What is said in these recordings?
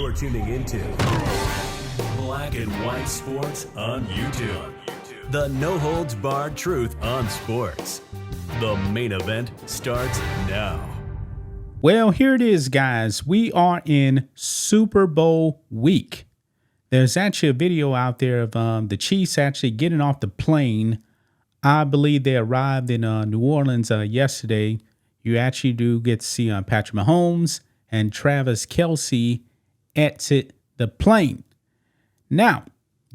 You're tuning into Black and White Sports on YouTube. The no-holds-barred truth on sports. The main event starts now. Well, here it is, guys. We are in Super Bowl week. There's actually a video out there of the Chiefs actually getting off the plane. I believe they arrived in New Orleans yesterday. You actually do get to see Patrick Mahomes and Travis Kelce exit the plane. Now,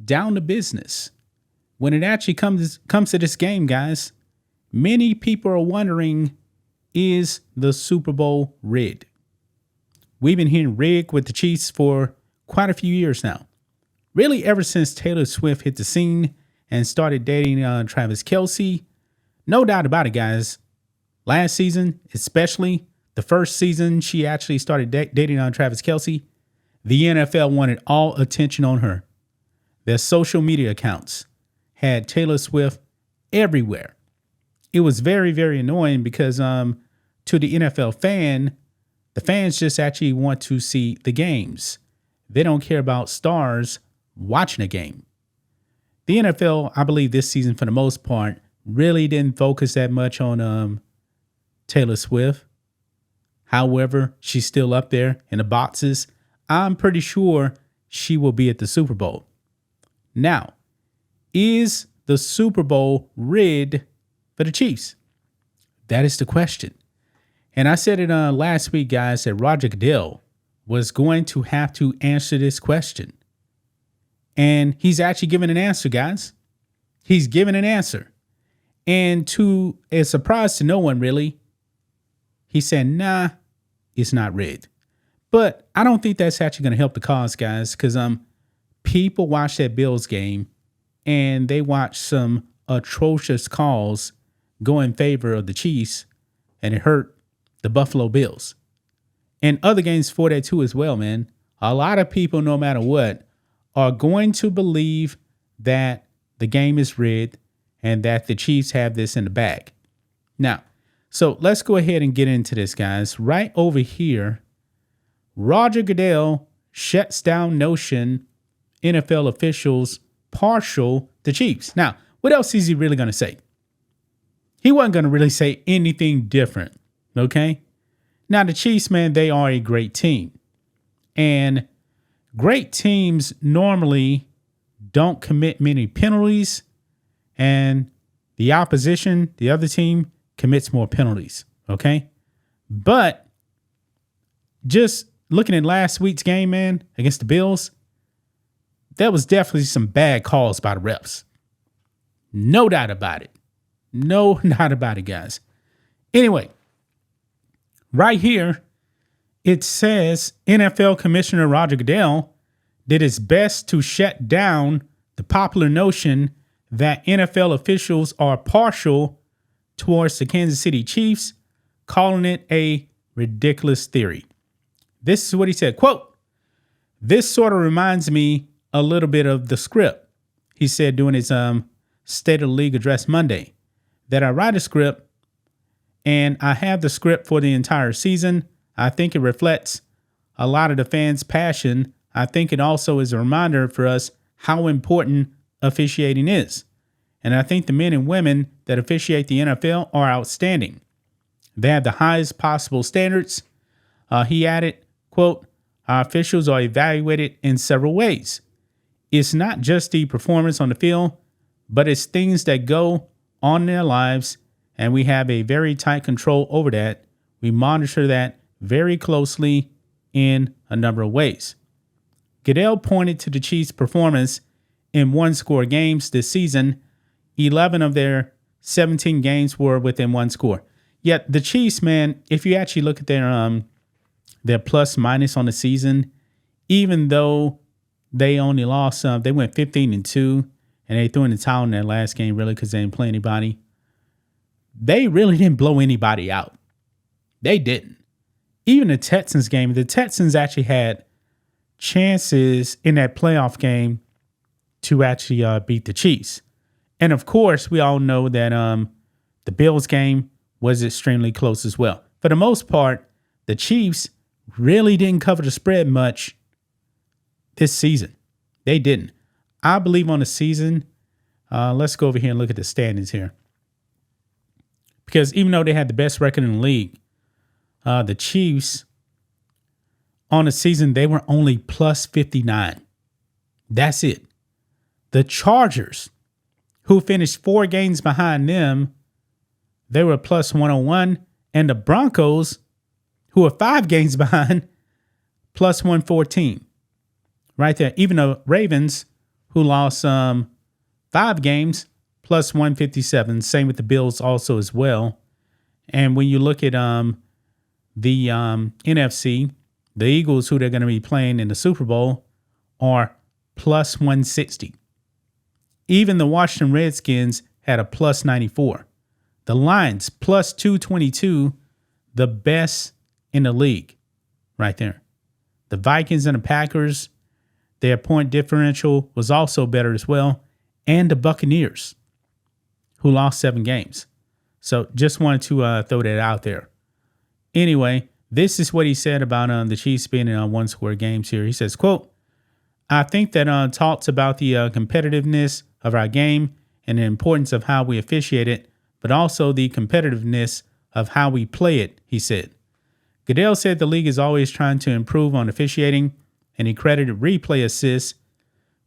down to business. When it actually comes to this game, guys, many people are wondering, is the Super Bowl rigged? We've been hearing rigged with the Chiefs for quite a few years now. Really, ever since Taylor Swift hit the scene and started dating Travis Kelce. No doubt about it, guys. Last season, especially the first season she actually started dating Travis Kelce, the NFL wanted all attention on her. Their social media accounts had Taylor Swift everywhere. It was very, very annoying because to the NFL fan, the fans just actually want to see the games. They don't care about stars watching a game. The NFL, I believe this season for the most part, really didn't focus that much on Taylor Swift. However, she's still up there in the boxes. I'm pretty sure she will be at the Super Bowl. Now, is the Super Bowl rigged for the Chiefs? That is the question. And I said it last week, guys, that Roger Goodell was going to have to answer this question. And he's actually given an answer, guys. He's given an answer. And to a surprise to no one, really, he said, nah, it's not rigged. But I don't think that's actually going to help the cause, guys, because people watch that Bills game and they watch some atrocious calls go in favor of the Chiefs, and it hurt the Buffalo Bills. And other games for that too as well, man. A lot of people, no matter what, are going to believe that the game is rigged and that the Chiefs have this in the bag. Now, so let's go ahead and get into this, guys. Right over here, Roger Goodell shuts down notion NFL officials partial the Chiefs. Now, what else is he really going to say? He wasn't going to really say anything different, okay? Now, the Chiefs, man, they are a great team. And great teams normally don't commit many penalties, and the opposition, the other team, commits more penalties, okay? But just looking at last week's game, man, against the Bills, there was definitely some bad calls by the refs. No doubt about it. No doubt about it, guys. Anyway, right here, it says NFL Commissioner Roger Goodell did his best to shut down the popular notion that NFL officials are partial towards the Kansas City Chiefs, calling it a ridiculous theory. This is what he said, quote, "This sort of reminds me a little bit of the script," he said during his State of the League address Monday, "that I write a script and I have the script for the entire season. I think it reflects a lot of the fans' passion. I think it also is a reminder for us how important officiating is. And I think the men and women that officiate the NFL are outstanding. They have the highest possible standards." He added, quote, "Our officials are evaluated in several ways. It's not just the performance on the field, but it's things that go on in their lives, and we have a very tight control over that. We monitor that very closely in a number of ways." Goodell pointed to the Chiefs' performance in one-score games this season. 11 of their 17 games were within one score. Yet the Chiefs, man, if you actually look at their plus minus on the season, even though they only lost, they went 15-2, and they threw in the towel in their last game, really, because they didn't play anybody. They really didn't blow anybody out. They didn't. Even the Texans game, the Texans actually had chances in that playoff game to actually beat the Chiefs. And of course, we all know that the Bills game was extremely close as well. For the most part, the Chiefs really didn't cover the spread much this season. They didn't. I believe on the season, let's go over here and look at the standings here. Because even though they had the best record in the league, the Chiefs on the season, they were only plus 59. That's it. The Chargers, who finished 4 games behind them, they were plus 101. And the Broncos, who are 5 games behind, plus 114. Right there. Even the Ravens, who lost 5 games, plus 157. Same with the Bills also as well. And when you look at the NFC, the Eagles, who they're going to be playing in the Super Bowl, are plus 160. Even the Washington Redskins had a plus 94. The Lions, plus 222, the best in the league right there. The Vikings and the Packers, their point differential was also better as well. And the Buccaneers, who lost 7 games. So just wanted to throw that out there. Anyway, this is what he said about the Chiefs being in one-score games here. He says, quote, I think that talks about the competitiveness of our game and the importance of how we officiate it, but also the competitiveness of how we play it, he said. Goodell said the league is always trying to improve on officiating, and he credited replay assists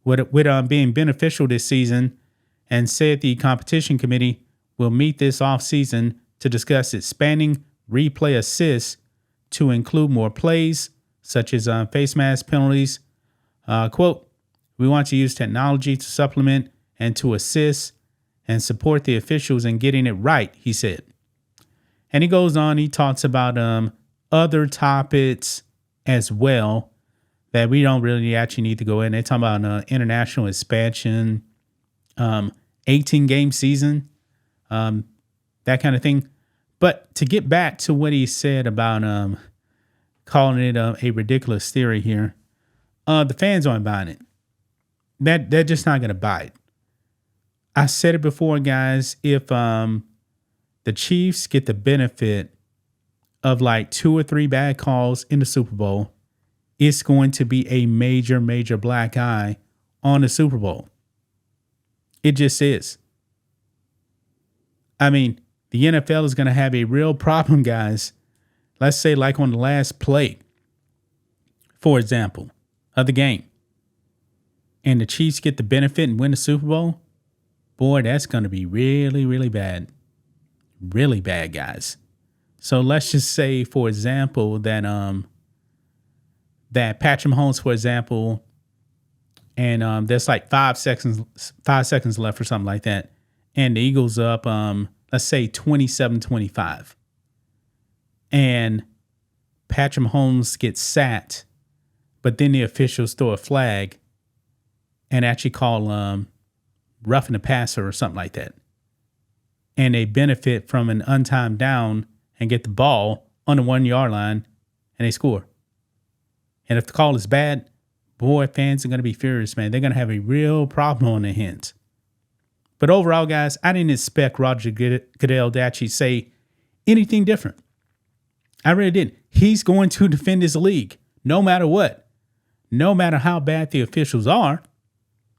with being beneficial this season, and said the competition committee will meet this offseason to discuss expanding replay assists to include more plays, such as face mask penalties. Quote, we want to use technology to supplement and to assist and support the officials in getting it right, he said. And he goes on, he talks about other topics as well that we don't really actually need to go in. They talk about international expansion, 18-game season, that kind of thing. But to get back to what he said about calling it a ridiculous theory here, the fans aren't buying it. They're just not going to buy it. I said it before, guys. If the Chiefs get the benefit of like 2 or 3 bad calls in the Super Bowl, it's going to be a major, major black eye on the Super Bowl. It just is. I mean, the NFL is going to have a real problem, guys. Let's say like on the last play, for example, of the game, and the Chiefs get the benefit and win the Super Bowl. Boy, that's going to be really, really bad. Really bad, guys. So let's just say, for example, that Patrick Mahomes, for example, and there's like 5 seconds left or something like that, and the Eagles up, let's say 27-25, and Patrick Mahomes gets sacked, but then the officials throw a flag and actually call roughing the passer or something like that. And they benefit from an untimed down and get the ball on the 1-yard line and they score. And if the call is bad, boy, fans are going to be furious, man. They're going to have a real problem on their hands. But overall, guys, I didn't expect Roger Goodell to actually say anything different. I really didn't. He's going to defend his league no matter what. No matter how bad the officials are,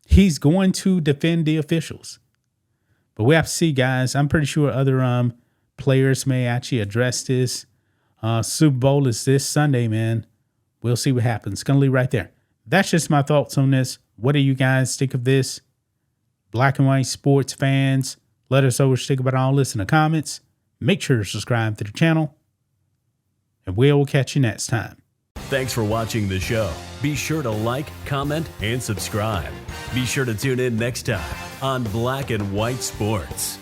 he's going to defend the officials. But we have to see, guys. I'm pretty sure other players may actually address this. Super Bowl is this Sunday, man. We'll see what happens. Gonna leave right there. That's just my thoughts on this. What do you guys think of this? Black and white sports fans, let us know what you think about all this in the comments. Make sure to subscribe to the channel, and we'll catch you next time. Thanks for watching the show. Be sure to like, comment, and subscribe. Be sure to tune in next time on Black and White Sports.